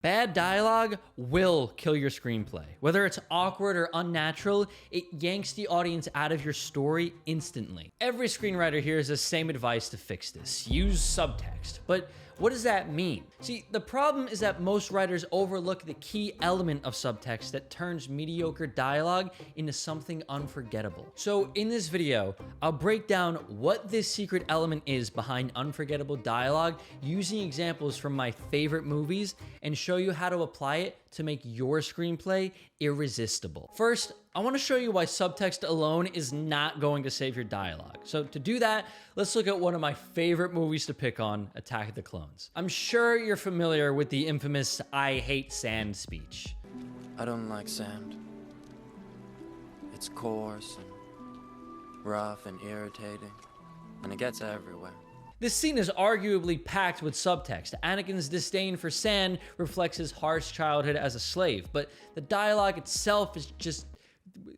Bad dialogue will kill your screenplay. Whether it's awkward or unnatural, it yanks the audience out of your story instantly. Every screenwriter hears the same advice to fix this: use subtext. But what does that mean? See, the problem is that most writers overlook the key element of subtext that turns mediocre dialogue into something unforgettable. So in this video, I'll break down what this secret element is behind unforgettable dialogue using examples from my favorite movies and show you how to apply it to make your screenplay irresistible. First, I want to show you why subtext alone is not going to save your dialogue. So to do that, let's look at one of my favorite movies to pick on, Attack of the Clones. I'm sure you're familiar with the infamous "I hate sand" speech. I don't like sand. It's coarse and rough and irritating, and it gets everywhere. This scene is arguably packed with subtext. Anakin's disdain for sand reflects his harsh childhood as a slave, but the dialogue itself is just,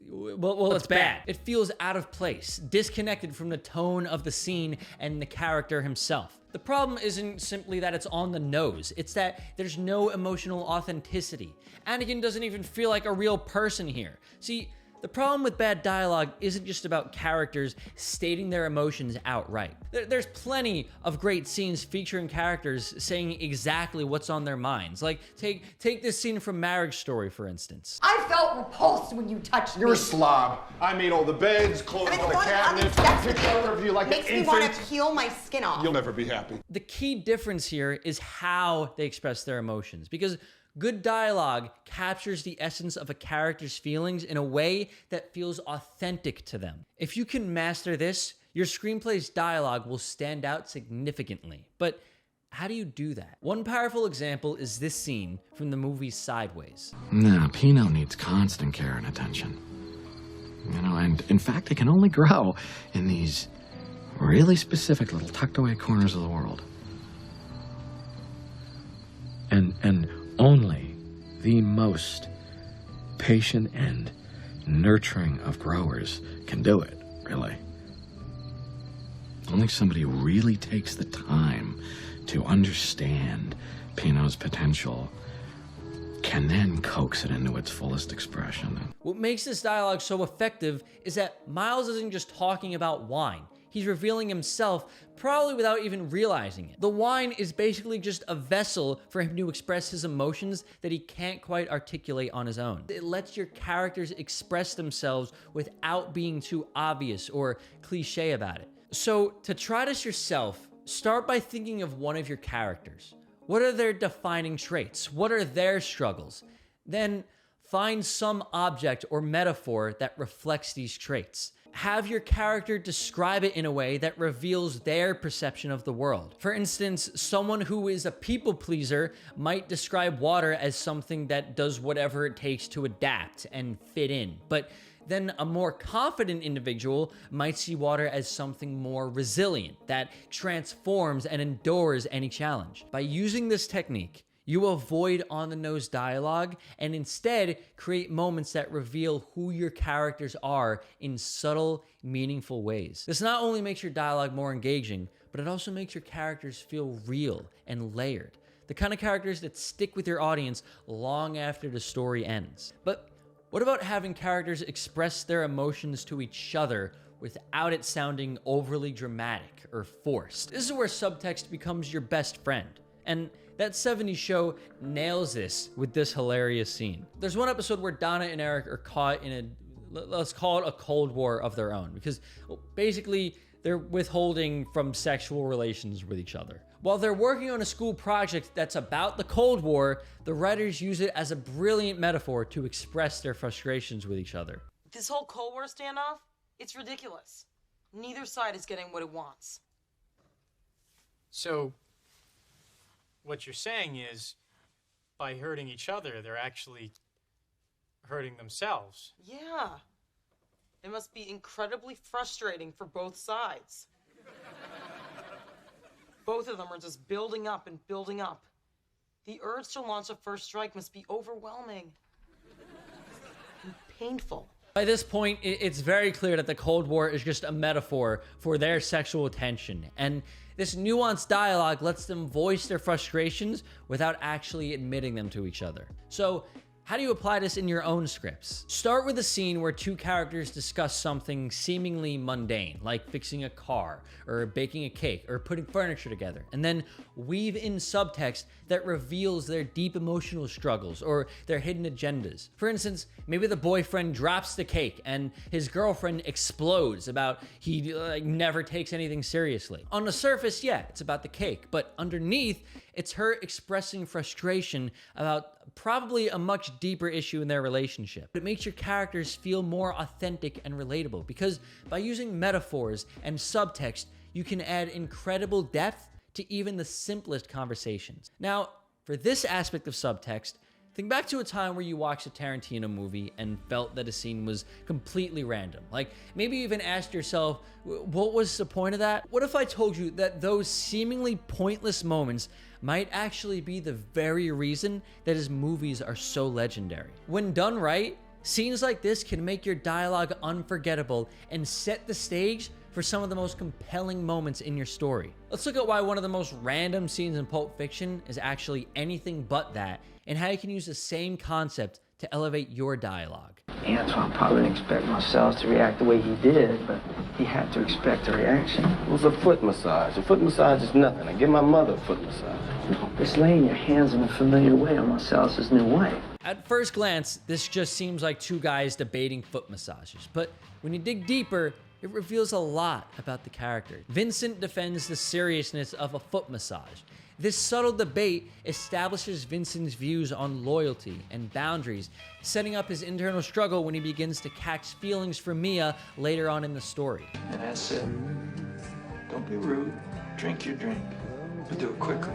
well, it's bad. It feels out of place, disconnected from the tone of the scene and the character himself. The problem isn't simply that it's on the nose, it's that there's no emotional authenticity. Anakin doesn't even feel like a real person here. See, the problem with bad dialogue isn't just about characters stating their emotions outright. There's plenty of great scenes featuring characters saying exactly what's on their minds. Like, take this scene from Marriage Story, for instance. I felt repulsed when you touched me. You're a slob. I made all the beds, closed all the cabinets, took care of you like an makes me infant. want to peel my skin off. You'll never be happy. The key difference here is how they express their emotions, because good dialogue captures the essence of a character's feelings in a way that feels authentic to them. If you can master this, your screenplay's dialogue will stand out significantly. But how do you do that? One powerful example is this scene from the movie Sideways. Nah, Pino needs constant care and attention. And in fact, it can only grow in these really specific little tucked away corners of the world. And only the most patient and nurturing of growers can do it, really. Only somebody who really takes the time to understand Pino's potential can then coax it into its fullest expression. What makes this dialogue so effective is that Miles isn't just talking about wine. He's revealing himself, probably without even realizing it. The wine is basically just a vessel for him to express his emotions that he can't quite articulate on his own. It lets your characters express themselves without being too obvious or cliche about it. So to try this yourself, start by thinking of one of your characters. What are their defining traits? What are their struggles? Then find some object or metaphor that reflects these traits. Have your character describe it in a way that reveals their perception of the world. For instance, someone who is a people pleaser might describe water as something that does whatever it takes to adapt and fit in. But then a more confident individual might see water as something more resilient, that transforms and endures any challenge. By using this technique, you avoid on-the-nose dialogue and instead create moments that reveal who your characters are in subtle, meaningful ways. This not only makes your dialogue more engaging, but it also makes your characters feel real and layered. The kind of characters that stick with your audience long after the story ends. But what about having characters express their emotions to each other without it sounding overly dramatic or forced? This is where subtext becomes your best friend. And that 70s show nails this with this hilarious scene. There's one episode where Donna and Eric are caught in let's call it a Cold War of their own, because basically they're withholding from sexual relations with each other. While they're working on a school project that's about the Cold War, the writers use it as a brilliant metaphor to express their frustrations with each other. This whole Cold War standoff, it's ridiculous. Neither side is getting what it wants. So, what you're saying is, by hurting each other, they're actually hurting themselves. Yeah. It must be incredibly frustrating for both sides. Both of them are just building up and building up. The urge to launch a first strike must be overwhelming and painful. By this point, it's very clear that the Cold War is just a metaphor for their sexual tension, and this nuanced dialogue lets them voice their frustrations without actually admitting them to each other. So, how do you apply this in your own scripts? Start with a scene where two characters discuss something seemingly mundane, like fixing a car, or baking a cake, or putting furniture together, and then weave in subtext that reveals their deep emotional struggles or their hidden agendas. For instance, maybe the boyfriend drops the cake and his girlfriend explodes about he never takes anything seriously. On the surface, yeah, it's about the cake, but underneath, it's her expressing frustration about probably a much deeper issue in their relationship. It makes your characters feel more authentic and relatable because by using metaphors and subtext, you can add incredible depth to even the simplest conversations. Now, for this aspect of subtext, think back to a time where you watched a Tarantino movie and felt that a scene was completely random. Like, maybe you even asked yourself, what was the point of that? What if I told you that those seemingly pointless moments might actually be the very reason that his movies are so legendary? When done right, scenes like this can make your dialogue unforgettable and set the stage for some of the most compelling moments in your story. Let's look at why one of the most random scenes in Pulp Fiction is actually anything but that, and how you can use the same concept to elevate your dialogue. Antoine probably didn't expect Marcellus to react the way he did, but he had to expect a reaction. It was a foot massage. A foot massage is nothing. I give my mother a foot massage. No, it's laying your hands in a familiar way on Marcellus's new wife. At first glance, this just seems like two guys debating foot massages, but when you dig deeper, it reveals a lot about the character. Vincent defends the seriousness of a foot massage. This subtle debate establishes Vincent's views on loyalty and boundaries, setting up his internal struggle when he begins to catch feelings for Mia later on in the story. And I said, don't be rude. Drink your drink, but do it quickly.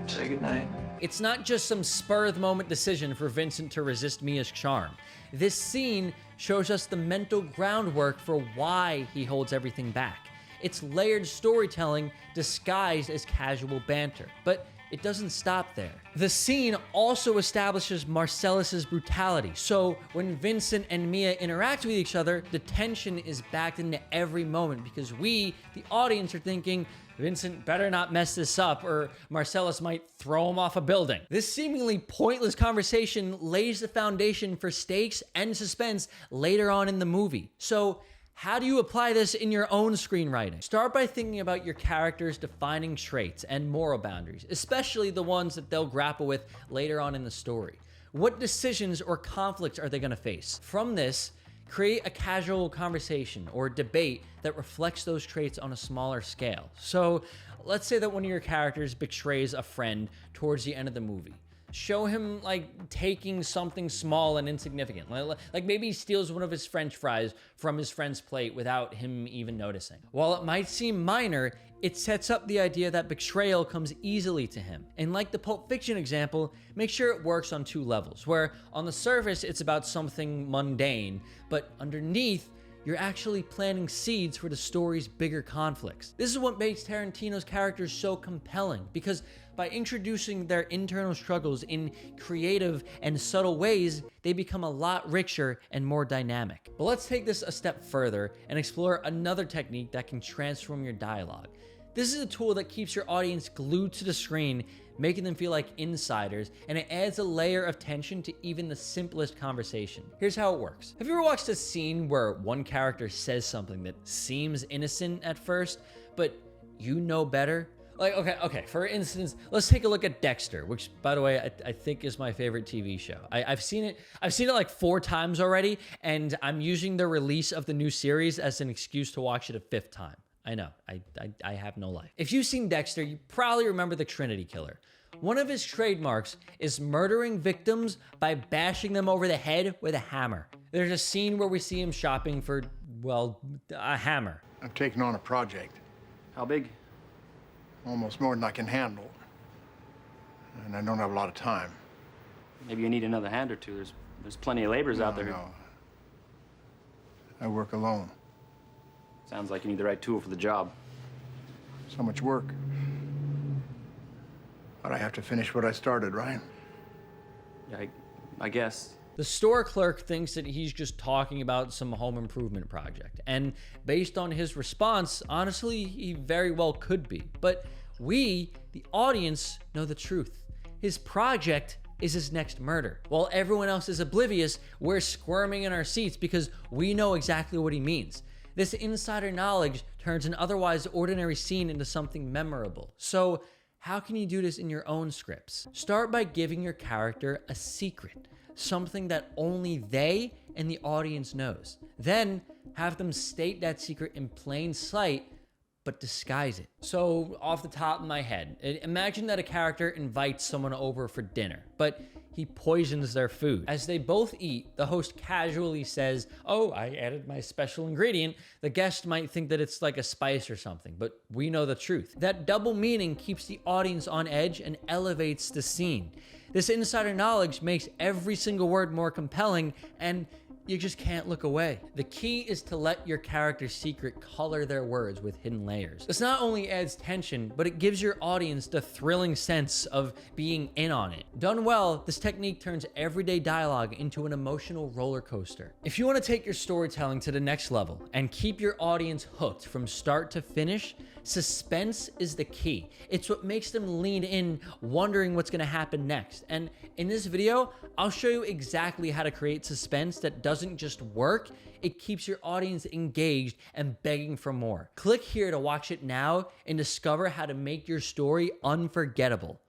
Say goodnight. It's not just some spur-of-the-moment decision for Vincent to resist Mia's charm. This scene shows us the mental groundwork for why he holds everything back. It's layered storytelling disguised as casual banter, but it doesn't stop there. The scene also establishes Marcellus's brutality, so when Vincent and Mia interact with each other, the tension is backed into every moment because we, the audience, are thinking, Vincent better not mess this up or Marcellus might throw him off a building. This seemingly pointless conversation lays the foundation for stakes and suspense later on in the movie. So, how do you apply this in your own screenwriting? Start by thinking about your characters' defining traits and moral boundaries, especially the ones that they'll grapple with later on in the story. What decisions or conflicts are they going to face? From this, create a casual conversation or debate that reflects those traits on a smaller scale. So, let's say that one of your characters betrays a friend towards the end of the movie. Show him like taking something small and insignificant. Like maybe he steals one of his French fries from his friend's plate without him even noticing. While it might seem minor, it sets up the idea that betrayal comes easily to him. And like the Pulp Fiction example, make sure it works on two levels, where on the surface it's about something mundane, but underneath you're actually planting seeds for the story's bigger conflicts. This is what makes Tarantino's characters so compelling, because by introducing their internal struggles in creative and subtle ways, they become a lot richer and more dynamic. But let's take this a step further and explore another technique that can transform your dialogue. This is a tool that keeps your audience glued to the screen, making them feel like insiders, and it adds a layer of tension to even the simplest conversation. Here's how it works. Have you ever watched a scene where one character says something that seems innocent at first, but you know better? Like, okay, for instance, let's take a look at Dexter, which, by the way, I think is my favorite TV show. I've seen it like 4 times already, and I'm using the release of the new series as an excuse to watch it a 5th time. I know, I have no life. If you've seen Dexter, you probably remember the Trinity Killer. One of his trademarks is murdering victims by bashing them over the head with a hammer. There's a scene where we see him shopping for, well, a hammer. I've taken on a project. How big? Almost more than I can handle. And I don't have a lot of time. Maybe you need another hand or two. There's plenty of laborers out there. No. I work alone. Sounds like you need the right tool for the job. So much work. But I have to finish what I started, right? Yeah, I guess. The store clerk thinks that he's just talking about some home improvement project, and based on his response, honestly, he very well could be. But we, the audience, know the truth. His project is his next murder. While everyone else is oblivious, we're squirming in our seats because we know exactly what he means. This insider knowledge turns an otherwise ordinary scene into something memorable. So, how can you do this in your own scripts? Start by giving your character a secret, something that only they and the audience knows. Then have them state that secret in plain sight, but disguise it. So, off the top of my head, imagine that a character invites someone over for dinner, but he poisons their food. As they both eat, the host casually says, "Oh, I added my special ingredient." The guest might think that it's like a spice or something, but we know the truth. That double meaning keeps the audience on edge and elevates the scene. This insider knowledge makes every single word more compelling, and you just can't look away. The key is to let your character's secret color their words with hidden layers. This not only adds tension, but it gives your audience the thrilling sense of being in on it. Done well, this technique turns everyday dialogue into an emotional roller coaster. If you want to take your storytelling to the next level and keep your audience hooked from start to finish, suspense is the key. It's what makes them lean in, wondering what's going to happen next. And in this video, I'll show you exactly how to create suspense that doesn't just work, it keeps your audience engaged and begging for more. Click here to watch it now and discover how to make your story unforgettable.